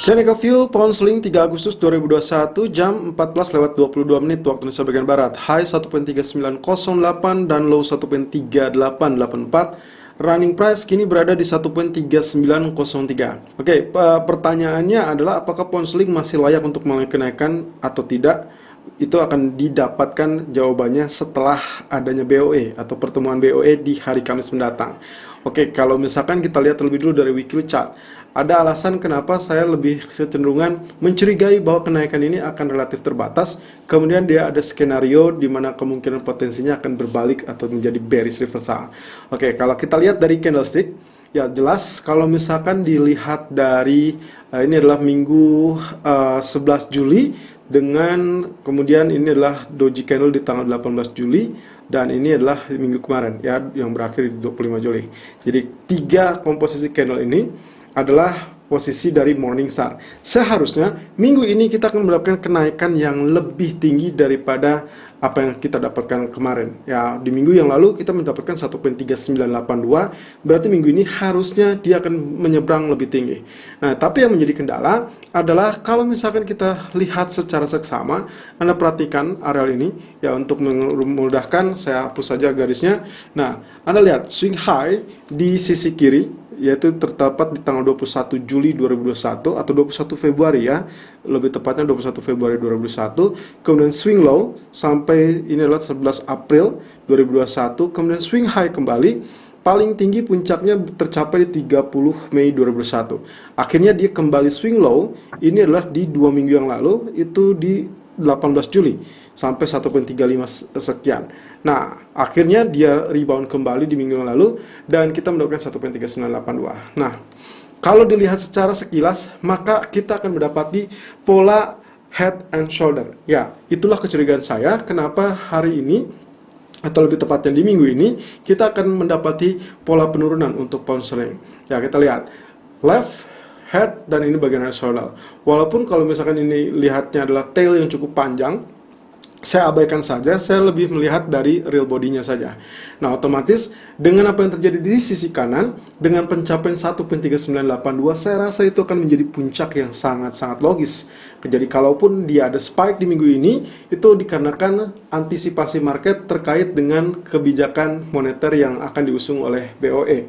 Technical View Pound-Sterling 3 Agustus 2021 jam 14:22 waktu Indonesia bagian Barat. High 1.3908 dan low 1.3884. Running price kini berada di 1.3903. Oke, pertanyaannya adalah apakah Pound-Sterling masih layak untuk mengalami kenaikan atau tidak? Itu akan didapatkan jawabannya setelah adanya BOE atau pertemuan BOE di hari Kamis mendatang. Oke, kalau misalkan kita lihat terlebih dulu dari weekly chart, ada alasan kenapa saya lebih kecenderungan mencurigai bahwa kenaikan ini akan relatif terbatas. Kemudian dia ada skenario di mana kemungkinan potensinya akan berbalik atau menjadi bearish reversal. Oke, kalau kita lihat dari candlestick, ya jelas kalau misalkan dilihat dari ini adalah minggu 11 Juli dengan kemudian ini adalah doji candle di tanggal 18 Juli dan ini adalah minggu kemarin ya yang berakhir di 25 Juli. Jadi tiga komposisi candle ini adalah posisi dari Morningstar. Seharusnya minggu ini kita akan mendapatkan kenaikan yang lebih tinggi daripada apa yang kita dapatkan kemarin. Ya, di minggu yang lalu kita mendapatkan 1.3982, berarti minggu ini harusnya dia akan menyeberang lebih tinggi. Nah, tapi yang menjadi kendala adalah kalau misalkan kita lihat secara seksama, Anda perhatikan areal ini, ya untuk memudahkan saya hapus saja garisnya. Nah, Anda lihat swing high di sisi kiri, yaitu terdapat di tanggal 21 Juli 2021 atau 21 Februari ya, lebih tepatnya 21 Februari 2021, kemudian swing low sampai ini adalah 11 April 2021, kemudian swing high kembali, paling tinggi puncaknya tercapai di 30 Mei 2021. Akhirnya dia kembali swing low, ini adalah di 2 minggu yang lalu, itu di 18 Juli sampai 1.35 sekian. Nah, akhirnya dia rebound kembali di minggu yang lalu dan kita mendapatkan 1.3982. Nah, kalau dilihat secara sekilas, maka kita akan mendapati pola head and shoulder. Ya, itulah kecurigaan saya kenapa hari ini atau lebih tepatnya di minggu ini kita akan mendapati pola penurunan untuk pound sterling. Ya, kita lihat left head dan ini bagian shoulder. Walaupun kalau misalkan ini lihatnya adalah tail yang cukup panjang, saya abaikan saja, saya lebih melihat dari real bodinya saja. Nah, otomatis dengan apa yang terjadi di sisi kanan, dengan pencapaian 1.3982, saya rasa itu akan menjadi puncak yang sangat-sangat logis. Jadi kalaupun dia ada spike di minggu ini, itu dikarenakan antisipasi market terkait dengan kebijakan moneter yang akan diusung oleh BOE.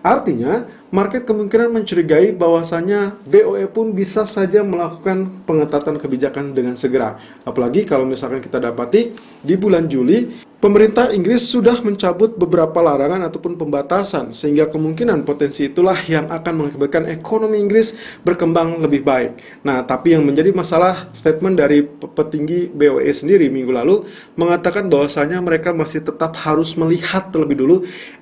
Artinya, market kemungkinan mencurigai bahwasanya BOE pun bisa saja melakukan pengetatan kebijakan dengan segera. Apalagi kalau misalkan kita dapati di bulan Juli, pemerintah Inggris sudah mencabut beberapa larangan ataupun pembatasan, sehingga kemungkinan potensi itulah yang akan mengakibatkan ekonomi Inggris berkembang lebih baik. Nah, tapi yang menjadi masalah statement dari petinggi BOE sendiri minggu lalu mengatakan bahwasanya mereka masih tetap harus melihat terlebih dulu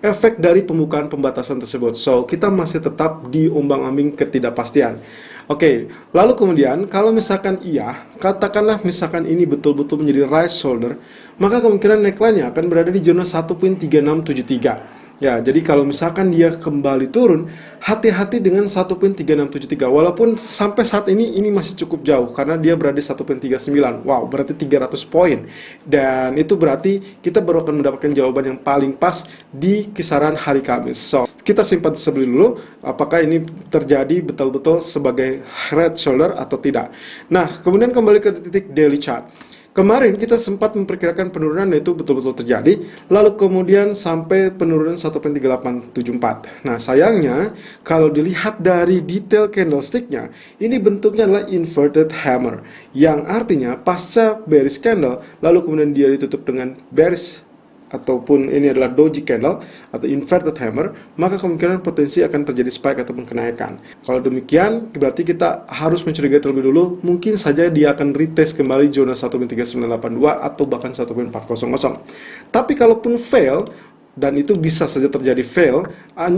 efek dari pembukaan pembatasan tersebut. So, kita masih tetap diombang-ambing ketidakpastian. Oke, lalu kemudian kalau misalkan iya, katakanlah misalkan ini betul-betul menjadi right shoulder, maka kemungkinan neckline-nya akan berada di zona 1.3673. Ya, jadi kalau misalkan dia kembali turun, hati-hati dengan 1.3673. Walaupun sampai saat ini masih cukup jauh karena dia berada di 1.39. Wow, berarti 300 poin. Dan itu berarti kita baru akan mendapatkan jawaban yang paling pas di kisaran hari Kamis. So, kita simpan sebelum dulu apakah ini terjadi betul-betul sebagai red shoulder atau tidak. Nah, kemudian kembali ke titik daily chart. Kemarin kita sempat memperkirakan penurunan itu betul-betul terjadi, lalu kemudian sampai penurunan 1.3874. Nah, sayangnya kalau dilihat dari detail candlesticknya, ini bentuknya adalah inverted hammer, yang artinya pasca bearish candle, lalu kemudian dia ditutup dengan bearish ataupun ini adalah doji candle atau inverted hammer, maka kemungkinan potensi akan terjadi spike ataupun kenaikan. Kalau demikian, berarti kita harus mencurigai terlebih dulu, mungkin saja dia akan retest kembali zona 1.3982 atau bahkan 1.400. Tapi kalaupun fail, dan itu bisa saja terjadi fail,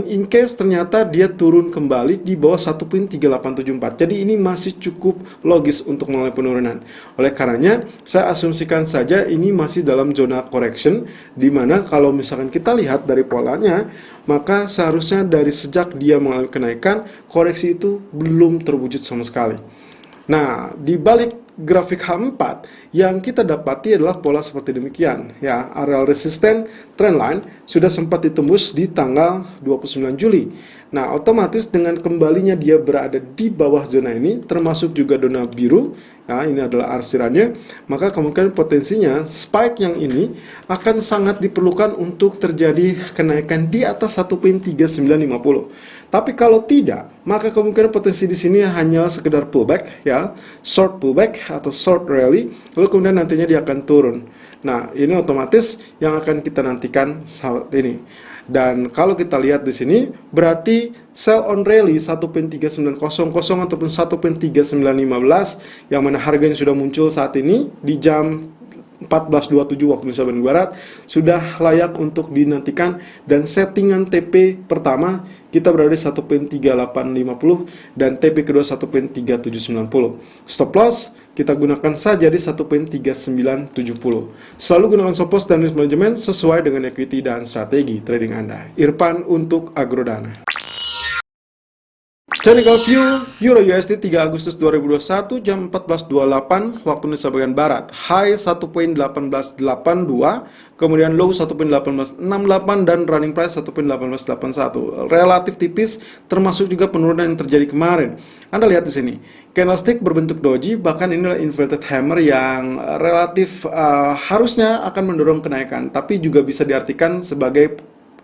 in case ternyata dia turun kembali di bawah 1.3874. Jadi ini masih cukup logis untuk mengalami penurunan. Oleh karenanya, saya asumsikan saja ini masih dalam zona correction, di mana kalau misalkan kita lihat dari polanya, maka seharusnya dari sejak dia mengalami kenaikan, koreksi itu belum terwujud sama sekali. Nah, di balik grafik H4 yang kita dapati adalah pola seperti demikian ya. Areal resisten trendline sudah sempat ditembus di tanggal 29 Juli Nah, otomatis dengan kembalinya dia berada di bawah zona ini, termasuk juga zona biru, ya, ini adalah arsirannya, maka kemungkinan potensinya spike yang ini akan sangat diperlukan untuk terjadi kenaikan di atas 1.3950. Tapi kalau tidak, maka kemungkinan potensi di sini hanya sekedar pullback, ya, short pullback atau short rally, lalu kemudian nantinya dia akan turun. Nah, ini otomatis yang akan kita nantikan saat ini. Dan kalau kita lihat di sini, berarti sell on rally 1.3900 ataupun 1.3915, yang mana harganya sudah muncul saat ini di jam 14.27 waktu Indonesia bagian Barat, sudah layak untuk dinantikan. Dan settingan TP pertama kita berada di 1.3850 dan TP kedua 1.3790. Stop loss kita gunakan saja di 1.3970. Selalu gunakan stop loss dan risk management sesuai dengan equity dan strategi trading Anda. Irfan untuk Agrodana. Technical view Euro USD 3 Agustus 2021 jam 14.28 waktu Indonesia bagian Barat. High 1.1882, kemudian low 1.1868 dan running price 1.1881. Relatif tipis, termasuk juga penurunan yang terjadi kemarin. Anda lihat di sini, candlestick berbentuk doji, bahkan inilah inverted hammer yang relatif harusnya akan mendorong kenaikan, tapi juga bisa diartikan sebagai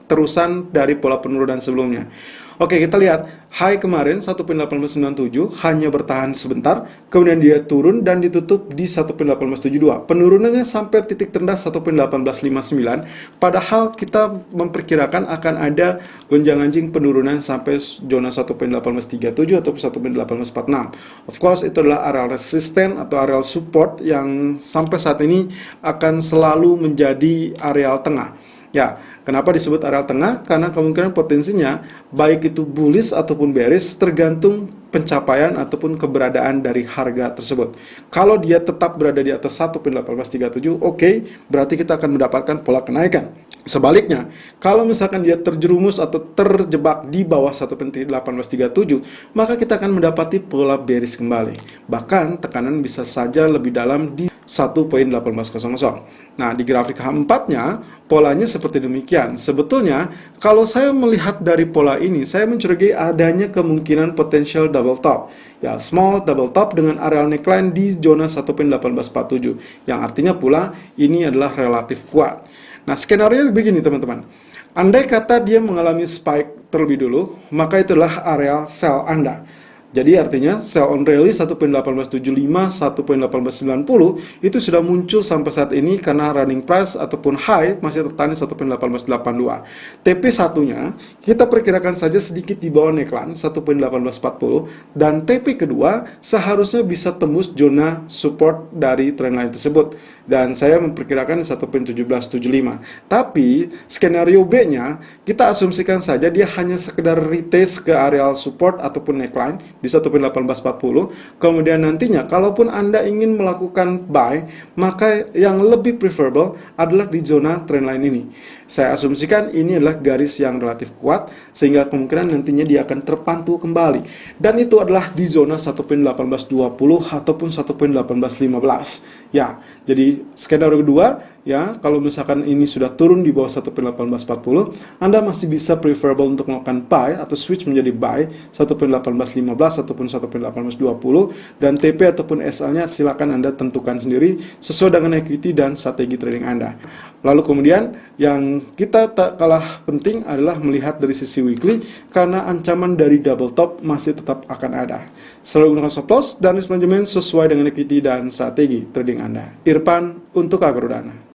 terusan dari pola penurunan sebelumnya. Oke, kita lihat high kemarin 1.1897 hanya bertahan sebentar, kemudian dia turun dan ditutup di 1.1872. Penurunannya sampai titik terendah 1.1859, padahal kita memperkirakan akan ada gonjang-ganjing penurunan sampai zona 1.1837 atau 1.1846. Of course, itu adalah area resisten atau area support yang sampai saat ini akan selalu menjadi area tengah. Ya, kenapa disebut area tengah? Karena kemungkinan potensinya baik itu bullish ataupun bearish tergantung pencapaian ataupun keberadaan dari harga tersebut. Kalau dia tetap berada di atas 1.1837, oke, berarti kita akan mendapatkan pola kenaikan. Sebaliknya, kalau misalkan dia terjerumus atau terjebak di bawah 1.1837, maka kita akan mendapati pola bearish kembali. Bahkan tekanan bisa saja lebih dalam di 1.1800. Nah, di grafik H4-nya polanya seperti demikian. Sebetulnya kalau saya melihat dari pola ini, saya mencurigai adanya kemungkinan potensial double top. Ya, small double top dengan area neckline di zona 1.1847, yang artinya pula ini adalah relatif kuat. Nah, skenario begini teman-teman. Andai kata dia mengalami spike terlebih dulu, maka itulah area sell Anda. Jadi artinya sell on rally 1.1875, 1.1890 itu sudah muncul sampai saat ini karena running price ataupun high masih tertahan di 1.1882. TP satunya kita perkirakan saja sedikit di bawah neckline 1.1840 dan TP kedua seharusnya bisa tembus zona support dari trendline tersebut dan saya memperkirakan 1.1775. Tapi skenario B-nya kita asumsikan saja dia hanya sekedar retest ke area support ataupun neckline di 1.1840. Kemudian nantinya kalaupun Anda ingin melakukan buy, maka yang lebih preferable adalah di zona trendline ini. Saya asumsikan ini adalah garis yang relatif kuat sehingga kemungkinan nantinya dia akan terpantul kembali. Dan itu adalah di zona 1.1820 ataupun 1.1815. Ya, jadi skenario kedua ya, kalau misalkan ini sudah turun di bawah 1.1840, Anda masih bisa preferable untuk melakukan buy atau switch menjadi buy 1.1815 ataupun 1.1820 dan TP ataupun SL-nya silakan Anda tentukan sendiri sesuai dengan equity dan strategi trading Anda. Lalu kemudian yang kita tak kalah penting adalah melihat dari sisi weekly karena ancaman dari double top masih tetap akan ada. Selalu gunakan stop loss dan risk management sesuai dengan equity dan strategi trading Anda. Irfan untuk Agrodana.